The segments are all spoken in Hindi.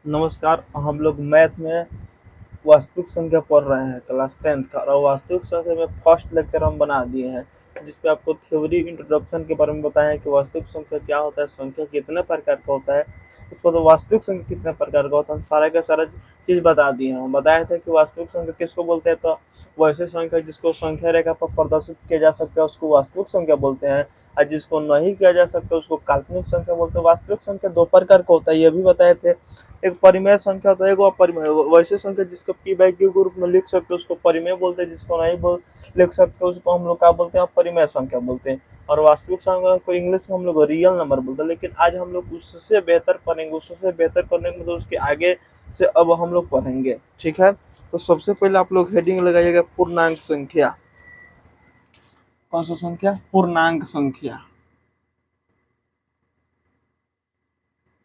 नमस्कार। हम लोग मैथ में वास्तविक संख्या पढ़ रहे हैं क्लास 10th का, और वास्तविक संख्या में फर्स्ट लेक्चर हम बना दिए हैं, जिसपे आपको थ्योरी इंट्रोडक्शन के बारे में बताया है कि वास्तविक संख्या क्या होता है, संख्या कितने प्रकार का होता है, उसको तो वास्तविक संख्या कितने प्रकार का होता है, हम सारा का सारा चीज़ बता दिए हैं। हम बताए थे कि वास्तविक संख्या किसको बोलते हैं, तो वैसे संख्या जिसको संख्या रेखा पर प्रदर्शित किया जा सकता है उसको वास्तविक संख्या बोलते हैं, और जिसको नहीं किया जा सकता उसको काल्पनिक संख्या बोलते हैं। वास्तविक संख्या दो प्रकार का होता है, ये भी बताए थे। एक परिमेय संख्या होता है, एक अपरिमेय। वैसे संख्या जिसको पी बाई क्यू के रूप में लिख सकते हैं उसको परिमेय बोलते हैं, जिसको नहीं बोल लिख सकते उसको हम लोग क्या बोलते हैं, अपरिमेय संख्या बोलते हैं। और वास्तविक संख्या को इंग्लिश में हम लोग रियल नंबर बोलते हैं। लेकिन आज हम लोग उससे बेहतर पढ़ेंगे, उससे बेहतर करने में तो उसके आगे से अब हम लोग पढ़ेंगे, ठीक है। तो सबसे पहले आप लोग हेडिंग लगाइएगा पूर्णांक संख्या। कौन सा संख्या? पूर्णांक संख्या।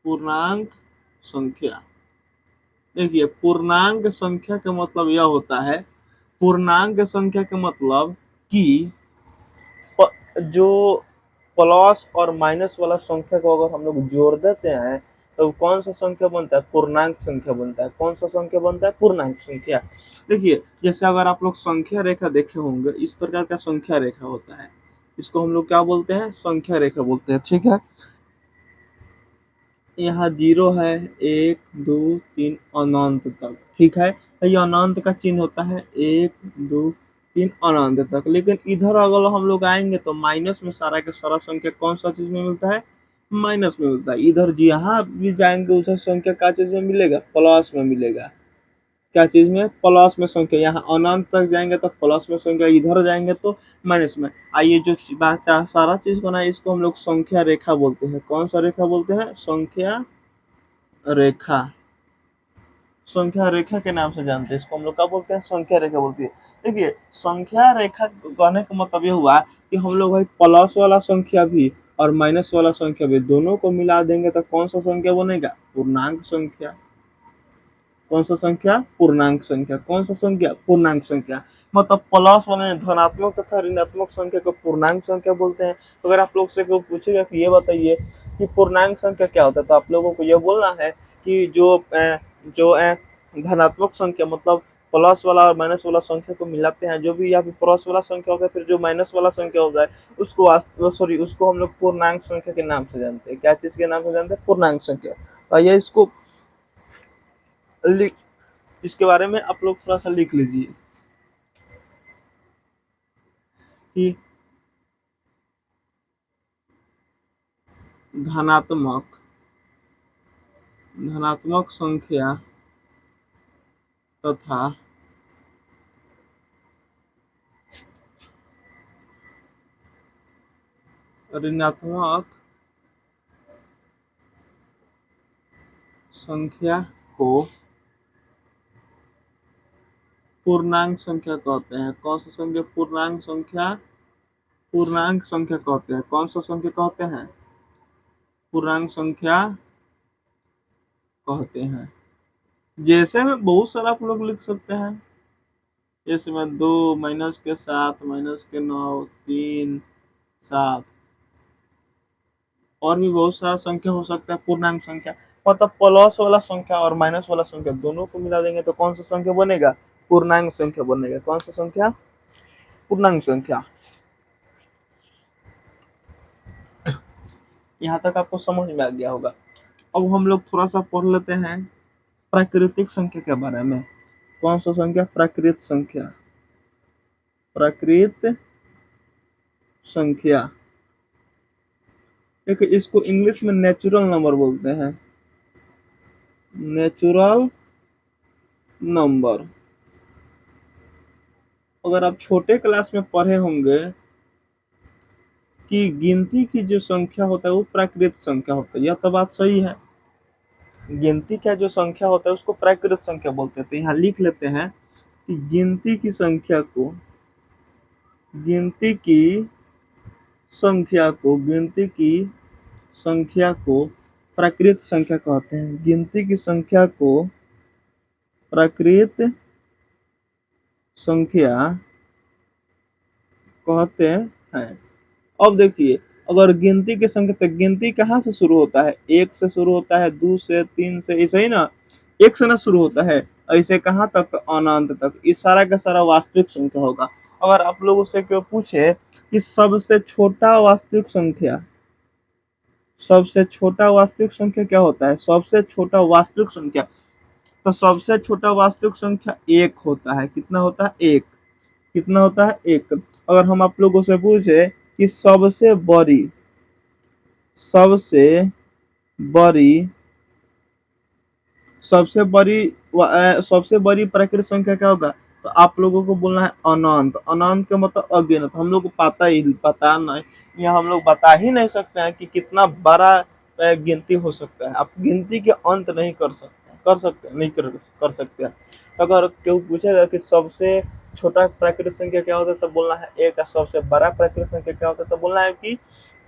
पूर्णांक संख्या। देखिए, पूर्णांक संख्या का मतलब यह होता है, पूर्णांक संख्या का मतलब कि जो प्लस और माइनस वाला संख्या को अगर हम लोग जोड़ देते हैं तो कौन सा संख्या बनता है? पूर्णांक संख्या बनता है। कौन सा संख्या बनता है? पूर्णांक संख्या। देखिए, जैसे अगर आप लोग संख्या रेखा देखे होंगे, इस प्रकार का संख्या रेखा होता है, इसको हम लोग क्या बोलते हैं? संख्या रेखा बोलते हैं, ठीक है। यहाँ जीरो है, एक, दो, तीन, अनंत तक, ठीक है। तो ये अनंत का चिन्ह होता है, एक, दो, तीन, अनंत तक। लेकिन इधर अगर हम लोग आएंगे तो माइनस में सारा का सारा संख्या कौन सा चीज में मिलता है? माइनस में मिलता है। इधर यहाँ भी जाएंगे उधर संख्या क्या चीज में मिलेगा? प्लस में मिलेगा। क्या चीज में? प्लस में संख्या। यहाँ अनंत तक जाएंगे तो प्लस में संख्या, इधर जाएंगे तो माइनस में। आइए, जो सारा चीज बना है इसको हम लोग संख्या रेखा बोलते हैं। कौन सा रेखा बोलते हैं? संख्या रेखा। संख्या रेखा के नाम से जानते हैं इसको, हम लोग क्या बोलते हैं? संख्या रेखा बोलते हैं। देखिए, संख्या रेखा कहने का मतलब ये हुआ कि हम लोग भाई प्लस वाला संख्या भी और माइनस वाला संख्या भी दोनों को मिला देंगे तो कौन सा संख्या बनेगा? पूर्णांक संख्या। कौन सा संख्या? पूर्णांक संख्या। कौन सा संख्या? पूर्णांक संख्या। मतलब प्लस वाले धनात्मक तथा ऋणात्मक संख्या को पूर्णांक संख्या बोलते हैं। तो अगर आप लोग से कोई पूछेगा कि ये बताइए कि पूर्णांक संख्या क्या होता है, तो आप लोगों को ये बोलना है कि जो धनात्मक संख्या मतलब प्लस वाला और माइनस वाला संख्या को मिलाते हैं, जो भी यहाँ पे प्लस वाला संख्या होता है फिर जो माइनस वाला संख्या होता है उसको हम लोग पूर्णांक संख्या के नाम से जानते हैं। क्या चीज के नाम से जानते हैं? पूर्णांक संख्या। आइए इसको लिख इसके बारे में आप लोग थोड़ा सा लिख लीजिए कि धनात्मक धनात्मक संख्या तथा ऋणात्मक संख्या को पूर्णांक संख्या कहते हैं। कौन सा संख्या? पूर्णांक संख्या। पूर्णांक संख्या कहते हैं। कौन सा संख्या कहते हैं? पूर्णांक संख्या कहते हैं। जैसे में बहुत सारा आप लोग लिख सकते हैं, जैसे में 2 - के 7 -के 9 3 7, और भी बहुत सारा संख्या हो सकता है पूर्णांक संख्या। मतलब प्लस वाला संख्या और माइनस वाला संख्या दोनों को मिला देंगे तो कौन सा संख्या बनेगा? पूर्णांक संख्या बनेगा। कौन सा संख्या? पूर्णांक संख्या। यहाँ तक आपको समझ में आ गया होगा। अब हम लोग थोड़ा सा पढ़ लेते हैं प्राकृतिक संख्या के बारे में। कौन सा संख्या? प्राकृत संख्या। प्राकृत संख्या। देखिए, इसको इंग्लिश में नेचुरल नंबर बोलते हैं। Natural number. अगर आप छोटे क्लास में पढ़े होंगे कि गिनती की जो संख्या होता है वो प्राकृत संख्या होता है, यह तो बात सही है। गिनती का जो संख्या होता है उसको प्राकृत संख्या बोलते हैं। तो यहाँ लिख लेते हैं कि गिनती की संख्या को प्राकृत संख्या कहते हैं। गिनती की संख्या को प्राकृत संख्या कहते हैं। अब देखिए, अगर गिनती की संख्या, तो गिनती कहाँ से शुरू होता है? 1 से शुरू होता है, 2 से, 3 से, ऐसे ही ना। एक से ना शुरू होता है, ऐसे कहाँ तक, तो अनंत तक, ये सारा का सारा वास्तविक संख्या होगा। अगर आप लोगों से क्यों पूछे कि सबसे छोटा वास्तविक संख्या, सबसे छोटा वास्तविक संख्या क्या होता है, सबसे छोटा वास्तविक संख्या, तो सबसे छोटा वास्तविक संख्या एक होता है। कितना होता है, एक। कितना होता है, एक। अगर हम आप लोगों से पूछे कि सबसे बड़ी सबसे बड़ी प्राकृतिक संख्या क्या होगा, तो आप लोगों को बोलना है अनंत। अनंत का मतलब अगिनत, हम लोग को पता नहीं, या हम लोग बता ही नहीं सकते हैं कि कितना बड़ा गिनती हो सकता है। आप गिनती के अंत नहीं कर सकते नहीं कर सकते हैं। अगर कोई पूछेगा कि सबसे छोटा प्राकृतिक संख्या क्या होता है, तो बोलना है एक। सबसे बड़ा प्राकृतिक संख्या क्या होता है, तो बोलना है कि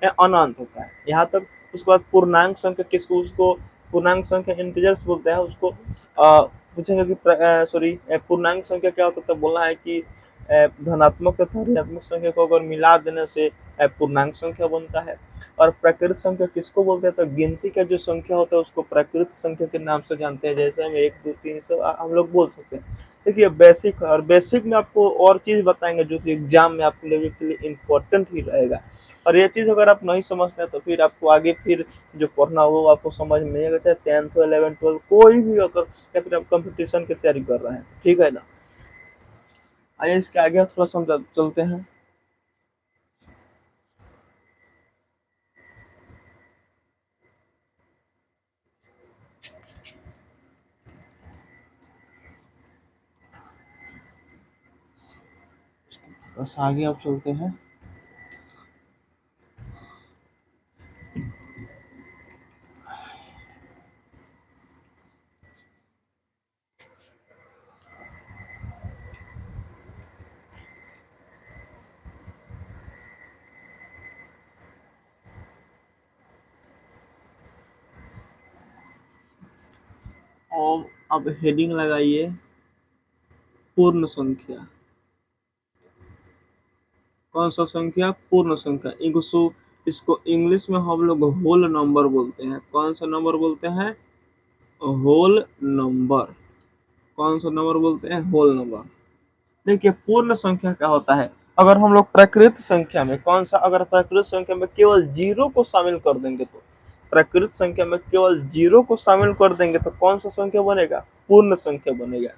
अनंत होता है। यहाँ तक। उसके बाद पूर्णांक संख्या किसको, उसको पूर्णांक संख्या इंटीजर्स बोलते हैं उसको। पूछेंगे कि सॉरी पूर्णांक संख्या क्या होता है, तो बोलना है कि धनात्मक तथा ऋणात्मक संख्या को अगर मिला देने से पूर्णांक संख्या बनता है। और प्राकृत संख्या किसको बोलते हैं, तो गिनती का जो संख्या होता है उसको प्राकृत संख्या के नाम से जानते हैं। जैसे हम 1 2 3 सब हम लोग बोल सकते हैं। देखिए बेसिक है, और बेसिक में आपको और चीज बताएंगे जो कि एग्जाम में आपके लोगों के लिए इम्पोर्टेंट ही रहेगा। और ये चीज अगर आप नहीं समझते हैं तो फिर आपको आगे फिर जो पढ़ना हो वो आपको समझ में नहीं आएगा, चाहे 10th 11th 12 कोई भी अगर, या फिर आप कंपटीशन की तैयारी कर रहे हैं, ठीक है ना। आइए इसके आगे थोड़ा समझ चलते हैं। बस आगे आप चलते हैं। और अब हेडिंग लगाइए पूर्ण संख्या। कौन सा संख्या, पूर्ण संख्या। इसको इंग्लिश में हम लोग होल नंबर बोलते हैं। कौन सा नंबर बोलते हैं, होल नंबर। कौन सा नंबर बोलते हैं, होल नंबर। देखिए पूर्ण संख्या क्या होता है, अगर हम लोग प्रकृत संख्या में कौन सा, अगर प्रकृत संख्या में केवल जीरो को शामिल कर देंगे, तो प्रकृत संख्या में केवल जीरो को शामिल कर देंगे तो कौन सा संख्या बनेगा, पूर्ण संख्या बनेगा।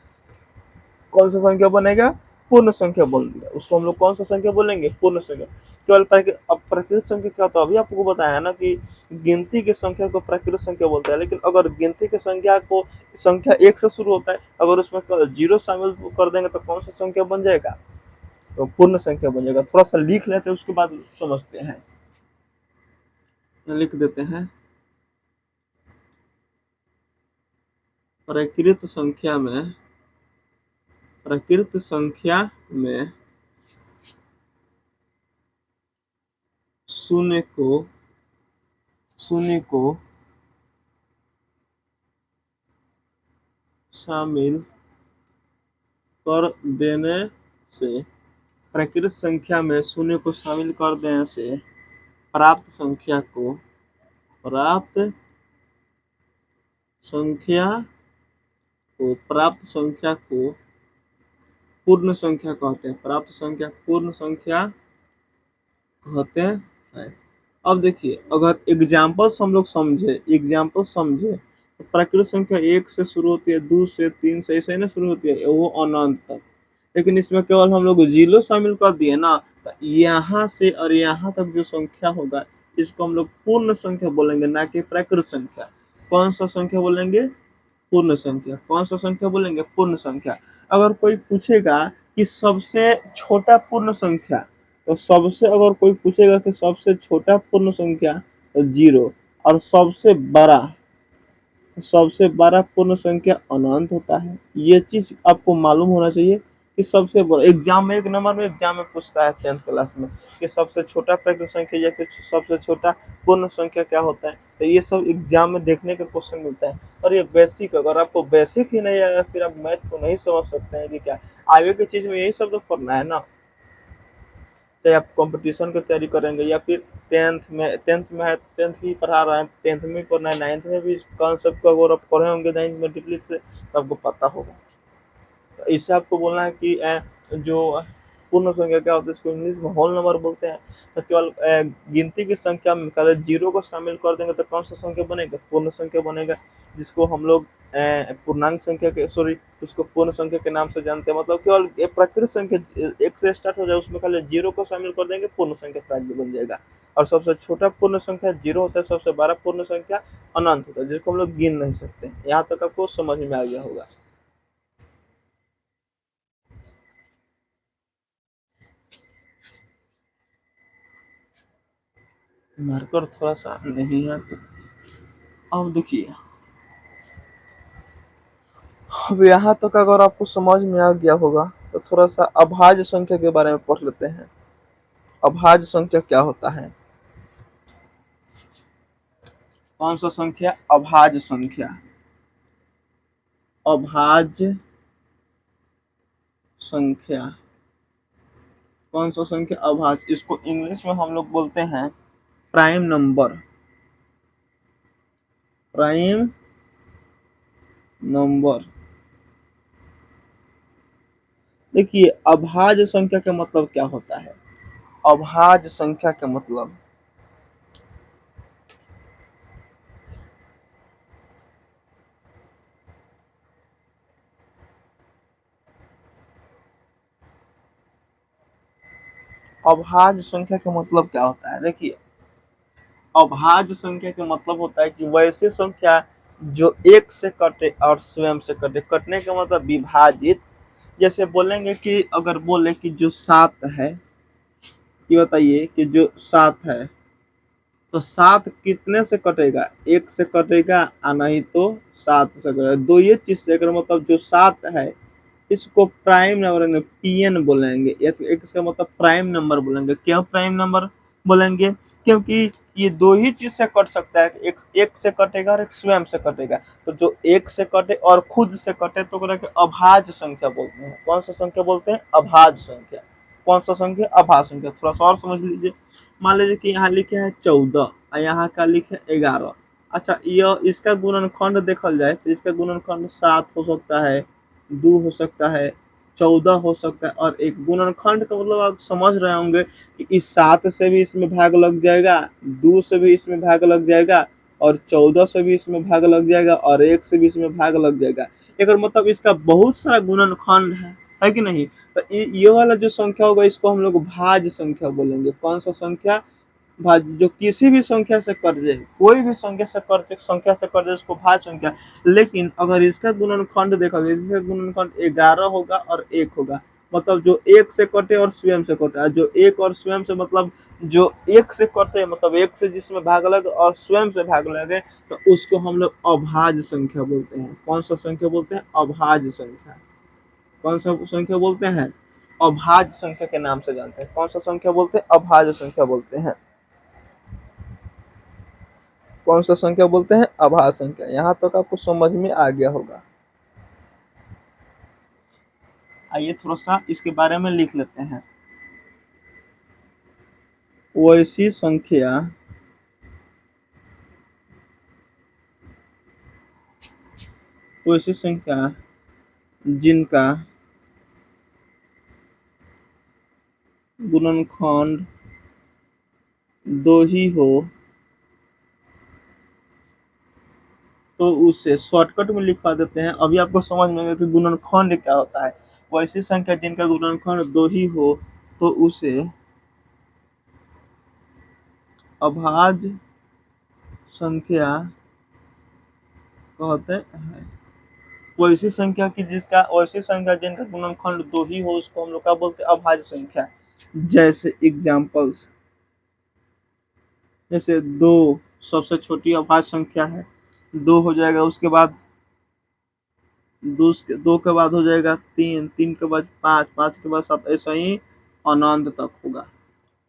कौन सा संख्या बनेगा, पूर्ण संख्या बनेगा। उसको हम लोग कौन सा संख्या बोलेंगे, पूर्ण संख्या। केवल अब प्राकृत संख्या क्या होता है, अभी आपको बताया ना कि गिनती की संख्या को प्राकृत संख्या बोलता है। लेकिन अगर गिनती की संख्या को, संख्या एक से शुरू होता है, अगर उसमें जीरो शामिल कर देंगे तो कौन सा संख्या बन जाएगा, तो पूर्ण संख्या बन जाएगा। थोड़ा सा लिख लेते हैं उसके बाद समझते हैं। लिख देते हैं, प्रकृत संख्या में, प्रकृत संख्या में शून्य को, शून्य को शामिल कर देने से, प्रकृत संख्या में शून्य को शामिल कर देने से प्राप्त संख्या को, प्राप्त संख्या प्राप्त संख्या को पूर्ण संख्या कहते हैं। प्राप्त संख्या पूर्ण संख्या कहते हैं। अब देखिए अगर एग्जाम्पल्स हम लोग समझे, एग्जाम्पल समझे, तो प्राकृत संख्या एक से शुरू होती है, दो से, तीन से, ऐसे ना शुरू होती है वो अनंत तक। लेकिन इसमें केवल हम लोग जीरो शामिल कर दिए ना, तो यहाँ से और यहाँ तक जो संख्या होगा इसको हम लोग पूर्ण संख्या बोलेंगे, ना कि प्राकृत संख्या। कौन सा संख्या बोलेंगे, पूर्ण संख्या। कौन सा संख्या बोलेंगे, पूर्ण संख्या। अगर कोई पूछेगा कि सबसे छोटा पूर्ण संख्या, तो सबसे, अगर कोई पूछेगा कि सबसे छोटा पूर्ण संख्या, तो जीरो। और सबसे बड़ा पूर्ण संख्या अनंत होता है। ये चीज आपको मालूम होना चाहिए कि सबसे बड़ा, एग्जाम में एक नंबर में एग्जाम में पूछता है 10th क्लास में कि सबसे छोटा प्राकृत संख्या या फिर सबसे छोटा पूर्ण संख्या क्या होता है। तो ये सब एग्जाम में देखने का क्वेश्चन मिलता है। और ये बेसिक, अगर आपको बेसिक ही नहीं आएगा फिर आप मैथ को नहीं समझ सकते हैं कि क्या आगे की चीज में यही सब तो करना है ना। चाहे आप कंपटीशन की तैयारी करेंगे या फिर टेंथ में है, टेंथ भी पढ़ा रहे हैं, टेंथ में पढ़ना है, नाइन्थ में भी कॉन्सेप्ट को अगर आप पढ़े होंगे नाइन्थ में डीपली से तो आपको पता होगा। तो इससे आपको बोलना है कि जो पूर्ण संख्या क्या होता है, इसको इंग्लिश में होल नंबर बोलते हैं। तो केवल गिनती की संख्या में पहले जीरो को शामिल कर देंगे तो कौन सा संख्या बनेगा, पूर्ण संख्या बनेगा, जिसको हम लोग पूर्णांक संख्या के सॉरी उसको पूर्ण संख्या के नाम से जानते हैं। मतलब केवल एक प्राकृत संख्या एक से स्टार्ट हो जाए उसमें खाली जीरो को शामिल कर देंगे, पूर्ण संख्या प्राकृत बन जाएगा। और सबसे छोटा पूर्ण संख्या जीरो होता है, सबसे बड़ा पूर्ण संख्या अनंत होता है, जिसको हम लोग गिन नहीं सकते। यहाँ तक आपको समझ में आ गया होगा। मार्कर थोड़ा सा नहीं है तो अब देखिए, अब यहाँ तक अगर आपको समझ में आ गया होगा तो थोड़ा सा अभाज्य संख्या के बारे में पढ़ लेते हैं। अभाज्य संख्या क्या होता है? कौन सा संख्या? अभाज्य संख्या। अभाज्य संख्या कौन सा संख्या? अभाज्य। इसको इंग्लिश में हम लोग बोलते हैं प्राइम नंबर। Prime number. देखिए अभाज्य संख्या का मतलब क्या होता है? अभाज्य संख्या का मतलब अभाज्य संख्या का मतलब क्या होता है? देखिए अभाज्य संख्या का मतलब होता है कि वैसे संख्या जो एक से कटे और स्वयं से कटे। कटने का मतलब विभाजित। जैसे बोलेंगे कि अगर बोले कि जो 7 है, ये बताइए कि जो 7 है तो 7 कितने से कटेगा? एक से कटेगा और नहीं तो 7 से कटेगा। दो ये चीज से मतलब जो 7 है इसको प्राइम नंबर पीएन बोलेंगे। एक इसका मतलब प्राइम नंबर बोलेंगे। क्यों प्राइम नंबर बोलेंगे? क्योंकि ये दो ही चीज से कट सकता है, एक से कटेगा और एक स्वयं से कटेगा। तो जो एक से कटे और खुद से कटे तो अभाज्य संख्या बोलते हैं। कौन सा संख्या बोलते हैं? अभाज्य संख्या। कौन सा संख्या? अभाज्य संख्या। थोड़ा सा और समझ लीजिए। मान लीजिए कि यहाँ लिखे हैं 14 और यहाँ का लिखे 11। अच्छा यह इसका गुणनखंड देखल जाए तो इसका गुणनखंड 7 हो सकता है, 2 हो सकता है, 14 हो सकता है और एक। गुणनखंड का मतलब आप समझ रहे होंगे कि इस 7 से भी इसमें भाग लग जाएगा, 2 से भी इसमें भाग लग जाएगा और 14 से भी इसमें भाग लग जाएगा और 1 से भी इसमें भाग लग जाएगा। एक मतलब इसका बहुत सारा गुणनखंड है कि नहीं? तो ये वाला जो संख्या होगा इसको हम लोग भाज्य संख्या बोलेंगे। कौन सा संख्या? भाज्य। जो किसी भी संख्या से कट जाए, कोई भी संख्या से कट जाए उसको भाज्य संख्या। लेकिन अगर इसका गुणनखंड देखा जाए, इसका गुणनखंड 11 होगा और 1 होगा। मतलब जो एक से कटे और स्वयं से कटे, जो एक और स्वयं से मतलब जो एक से कटे मतलब एक से जिसमें भाग लगे और स्वयं से भाग लगे तो उसको हम लोग अभाज्य संख्या बोलते हैं। कौन सा संख्या बोलते हैं? अभाज्य संख्या। कौन सा संख्या बोलते हैं? अभाज्य संख्या के नाम से जानते हैं। कौन सा संख्या बोलते हैं? अभाज्य संख्या बोलते हैं। कौन सा संख्या बोलते हैं? अभाज्य संख्या। यहाँ तक आपको समझ में आ गया होगा। आइए थोड़ा सा इसके बारे में लिख लेते हैं। वैसी संख्या वैसी संख्या जिनका गुणनखंड दो ही हो तो उसे शॉर्टकट में लिखवा देते हैं। अभी आपको समझ में आएगा कि गुणनखंड क्या होता है। वैसी संख्या जिनका गुणनखंड दो ही हो तो उसे अभाज्य संख्या कहते हैं। वैसी संख्या जिनका गुणनखंड दो ही हो उसको हम लोग क्या बोलते हैं? अभाज्य संख्या। जैसे एग्जाम्पल्स, जैसे दो सबसे छोटी अभाज्य संख्या है। दो हो जाएगा, उसके बाद दो के बाद हो जाएगा तीन, तीन के बाद पाँच, पाँच के बाद सात, ऐसा ही अनंत तक होगा।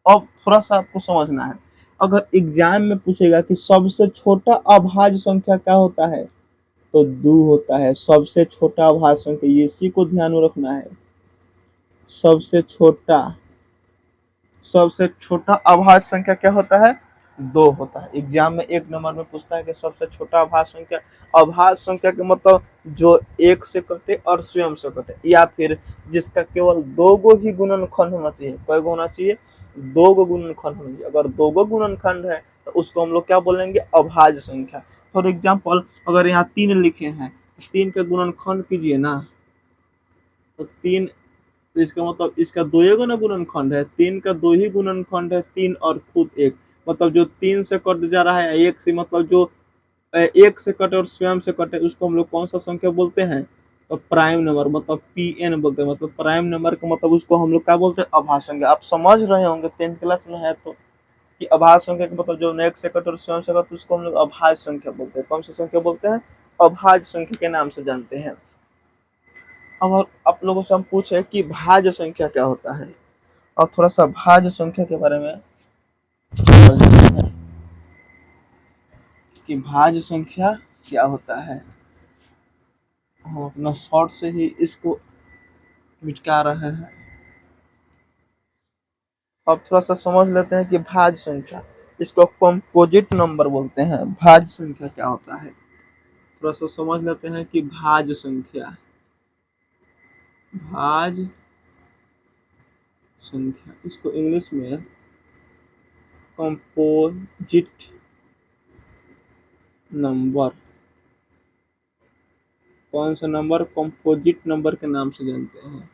अब थोड़ा सा आपको समझना है। अगर एग्जाम में पूछेगा कि सबसे छोटा अभाज्य संख्या क्या होता है तो दो होता है। सबसे छोटा अभाज्य संख्या, इसी को ध्यान में रखना है। सबसे छोटा सबसे छोटा अभाज्य संख्या क्या होता है? 2 होता है। एग्जाम में 1 नंबर में पूछता है कि सबसे छोटा अभाज्य संख्या। अभाज्य संख्या के मतलब जो 1 से कटे और स्वयं से कटे, या फिर जिसका केवल 2 गो ही गुणनखंड होना चाहिए। कै गो होना चाहिए? 2 गो गुणनखंड होना चाहिए। अगर 2 गो गुणनखंड है तो उसको हम लोग क्या बोलेंगे? अभाज्य संख्या। फॉर एग्जाम्पल अगर यहाँ 3 लिखे हैं, 3 के गुणनखंड कीजिए ना, तो 3, तो इसका मतलब इसका 2 ही गुना गुणनखंड है। 3 का 2 ही गुणनखंड है, 3 और खुद 1। मतलब जो 3 से कट जा रहा है 1 से, मतलब जो 1 से कटे और स्वयं से कटे, उसको हम लोग कौन सा संख्या बोलते हैं? तो प्राइम नंबर, मतलब पीएन बोलते हैं। मतलब प्राइम नंबर का मतलब उसको हम लोग क्या बोलते हैं? अभाज्य संख्या। आप समझ रहे होंगे 10th क्लास में है तो, कि अभाज्य संख्या का मतलब जो 1 से कटे और स्वयं से कटे, उसको हम लोग अभाज्य संख्या बोलते हैं। कौन सी संख्या बोलते हैं? अभाज्य संख्या के नाम से जानते हैं। अब आप लोगों से हम पूछे कि भाज्य संख्या क्या होता है, और थोड़ा सा भाज्य संख्या के बारे में समझते हैं कि भाज्य संख्या क्या होता है। हम अपना शॉर्ट से ही इसको मिटा रहे हैं। अब थोड़ा सा समझ लेते हैं कि भाज्य संख्या, इसको कंपोजिट नंबर बोलते हैं। भाज्य संख्या क्या होता है, थोड़ा सा समझ लेते हैं कि भाज्य संख्या, भाज्य संख्या, इसको इंग्लिश में कंपोजिट नंबर, कौन सा नंबर? कंपोजिट नंबर के नाम से जानते हैं।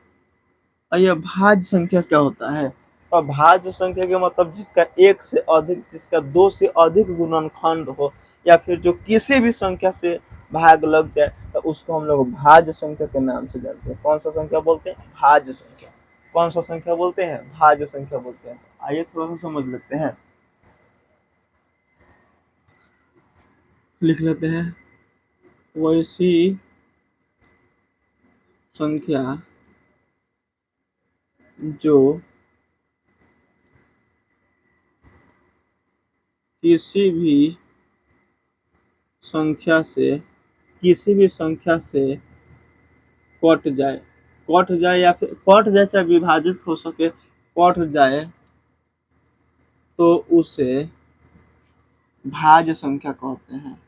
और यह भाज्य संख्या क्या होता है? तो भाज्य संख्या के मतलब जिसका 1 से अधिक, जिसका 2 से अधिक गुणनखंड हो, या फिर जो किसी भी संख्या से भाग लग जाए, तो उसको हम लोग भाज्य संख्या के नाम से जानते हैं। कौन सा संख्या बोलते हैं? भाज्य संख्या। कौन सा संख्या बोलते हैं? भाज्य संख्या बोलते हैं। आइए थोड़ा सा समझ लेते हैं, लिख लेते हैं। वैसी संख्या जो किसी भी संख्या से, किसी भी संख्या से कट जाए, कट जाए या फिर कट जाए, चाहे विभाजित हो सके, कट जाए, तो उसे भाज्य संख्या कहते हैं।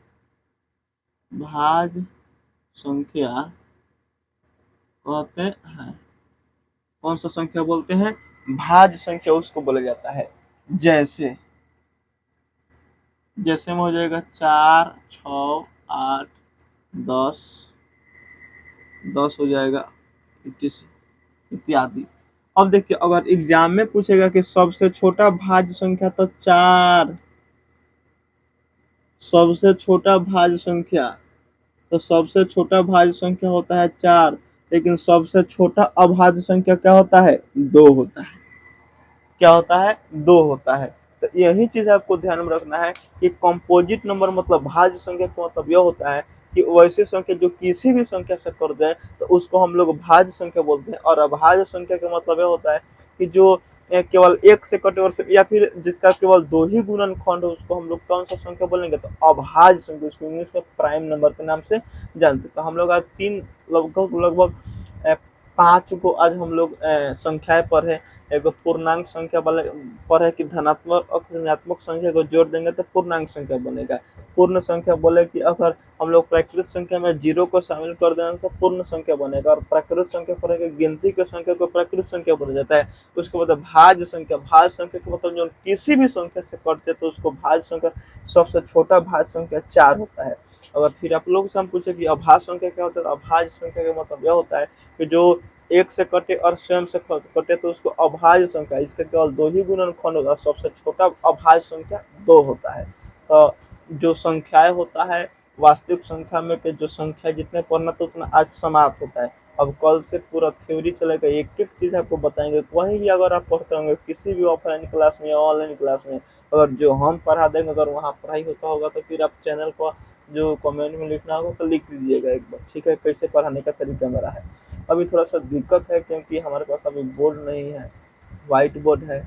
भाज्य संख्या कहते हैं। कौन सा संख्या बोलते हैं? भाज्य संख्या उसको बोला जाता है। जैसे, जैसे में हो जाएगा 4, 6, 8, 10, 10 हो जाएगा, इत्यादि। अब देखिए अगर एग्जाम में पूछेगा कि सबसे छोटा भाज्य संख्या, तो 4 सबसे छोटा भाज्य संख्या, तो सबसे छोटा भाज्य संख्या होता है 4, लेकिन सबसे छोटा अभाज्य संख्या क्या होता है? 2 होता है। क्या होता है? 2 होता है। तो यही चीज आपको ध्यान में रखना है कि कंपोजिट नंबर मतलब भाज्य संख्या का मतलब यह होता है कि वैसी संख्या जो किसी भी संख्या से कट जाए, तो उसको हम लोग भाज्य संख्या बोलते हैं। और अभाज्य संख्या का मतलब यह होता है कि जो केवल 1 से कटे और या फिर जिसका केवल 2 ही गुणनखंड हो, उसको हम लोग कौन सा संख्या बोलेंगे? तो अभाज्य संख्या। उसको इंग्लिश में प्राइम नंबर के नाम से जानते हैं। तो हम लोग आज 3, लगभग लगभग 5 को आज हम लोग संख्याएं पढ़े। एगो पूर्णांक संख्या वाले पर है कि धनात्मक और ऋणात्मक संख्या को जोड़ देंगे तो पूर्णांक संख्या बनेगा। पूर्ण संख्या बोले कि अगर हम लोग प्राकृत संख्या में 0 को शामिल कर देंगे तो पूर्ण संख्या बनेगा। और प्राकृत संख्या पर है कि गिनती के संख्या को प्राकृत संख्या बोला जाता है। उसके बाद भाज्य संख्या, भाज्य संख्या का मतलब जो किसी भी संख्या से कटते तो उसको भाज्य संख्या, सबसे छोटा भाज्य संख्या 4 होता है। अगर फिर आप लोग से हम पूछे कि अभाज्य संख्या क्या होता है, तो अभाज्य संख्या का मतलब यह होता है कि जो 1 से कटे और स्वयं से कटे, तो उसको अभाज्य संख्या, इसका केवल 2 ही गुणनखंड होगा। सबसे छोटा अभाज्य संख्या 2 होता है। तो जो संख्याएं होता है, वास्तविक संख्या में के जो संख्या जितने पढ़ना तो उतना आज समाप्त होता है। अब कल से पूरा थ्योरी चलेगा, एक एक चीज आपको बताएंगे। वहीं भी अगर आप पढ़ते होंगे किसी भी ऑफलाइन क्लास में या ऑनलाइन क्लास में, अगर जो हम पढ़ा देंगे, अगर वहाँ पढ़ाई होता होगा, तो फिर आप चैनल को जो कमेंट में लिखना होगा तो लिख लीजिएगा एक बार, ठीक है? कैसे पढ़ाने का तरीका मेरा है। अभी थोड़ा सा दिक्कत है क्योंकि हमारे पास अभी बोर्ड नहीं है, व्हाइट बोर्ड है।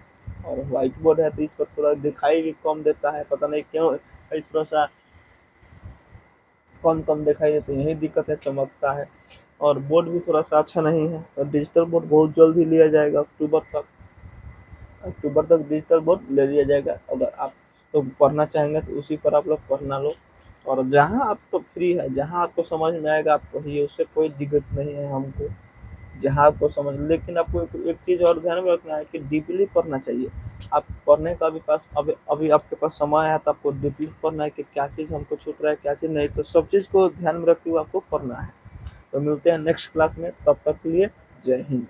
और व्हाइट बोर्ड है तो इस पर थोड़ा दिखाई भी कम देता है, पता नहीं क्यों थोड़ा सा कम कम दिखाई देता है, यही दिक्कत है, चमकता है। और बोर्ड भी थोड़ा सा अच्छा नहीं है। और डिजिटल बोर्ड बहुत जल्द ही लिया जाएगा, अक्टूबर तक। अक्टूबर तक डिजिटल बोर्ड ले लिया जाएगा। अगर आप तो पढ़ना चाहेंगे तो उसी पर आप लोग पढ़ना लो, और जहाँ आप तो फ्री है, जहाँ आपको समझ में आएगा आप पढ़िए, उससे कोई दिक्कत नहीं है हमको, जहाँ आपको समझ। लेकिन आपको एक चीज़ और ध्यान में रखना है कि डीपली पढ़ना चाहिए। आप पढ़ने का भी पास अभी अभी आपके पास समय है तो आपको डीपली पढ़ना है कि क्या चीज़ हमको छूट रहा है, क्या चीज़ नहीं, तो सब चीज़ को ध्यान में रखते हुए आपको पढ़ना है। तो मिलते हैं नेक्स्ट क्लास में, तब तक के लिए जय हिंद।